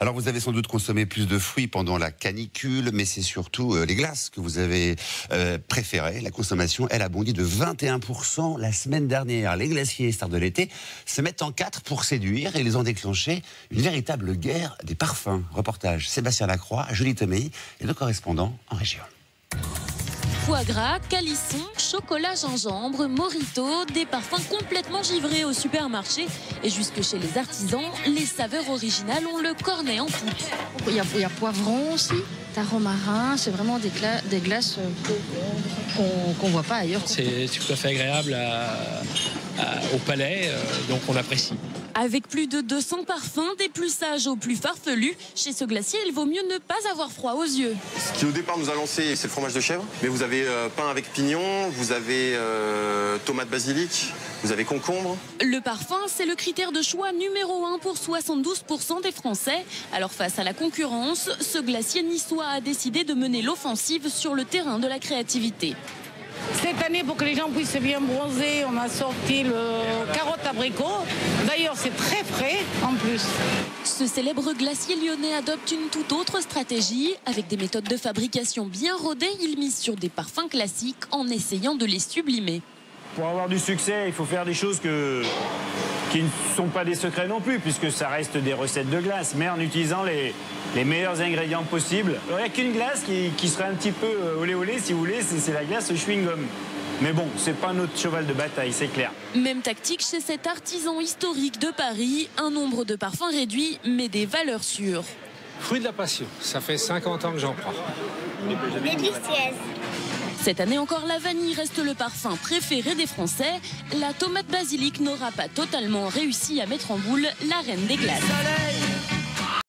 Alors vous avez sans doute consommé plus de fruits pendant la canicule, mais c'est surtout les glaces que vous avez préférées. La consommation, elle a bondi de 21% la semaine dernière. Les glaciers stars de l'été se mettent en quatre pour séduire et ils ont déclenché une véritable guerre des parfums. Reportage Sébastien Lacroix, Julie Tomei et nos correspondants en région. Foie gras, calisson, chocolat gingembre, mojito, des parfums complètement givrés au supermarché. Et jusque chez les artisans, les saveurs originales ont le cornet en poupe. Il y a poivron aussi, taro marin, c'est vraiment des glaces qu'on ne voit pas ailleurs. C'est tout à fait agréable au palais, donc on apprécie. Avec plus de 200 parfums, des plus sages aux plus farfelus, chez ce glacier, il vaut mieux ne pas avoir froid aux yeux. Ce qui au départ nous a lancé, c'est le fromage de chèvre. Mais vous avez pain avec pignon, vous avez tomate basilic, vous avez concombre. Le parfum, c'est le critère de choix numéro 1 pour 72% des Français. Alors face à la concurrence, ce glacier niçois a décidé de mener l'offensive sur le terrain de la créativité. Cette année, pour que les gens puissent bien bronzer, on a sorti le carotte abricot. D'ailleurs, c'est très frais en plus. Ce célèbre glacier lyonnais adopte une toute autre stratégie. Avec des méthodes de fabrication bien rodées, il mise sur des parfums classiques en essayant de les sublimer. Pour avoir du succès, il faut faire des choses qui ne sont pas des secrets non plus, puisque ça reste des recettes de glace, mais en utilisant les meilleurs ingrédients possibles. Il n'y aurait qu'une glace qui serait un petit peu olé olé, si vous voulez, c'est la glace au chewing-gum. Mais bon, c'est pas notre cheval de bataille, c'est clair. Même tactique chez cet artisan historique de Paris, un nombre de parfums réduit, mais des valeurs sûres. Fruit de la passion, ça fait 50 ans que j'en prends. Délicieuse. Cette année encore, la vanille reste le parfum préféré des Français. La tomate basilic n'aura pas totalement réussi à mettre en boule la reine des glaces.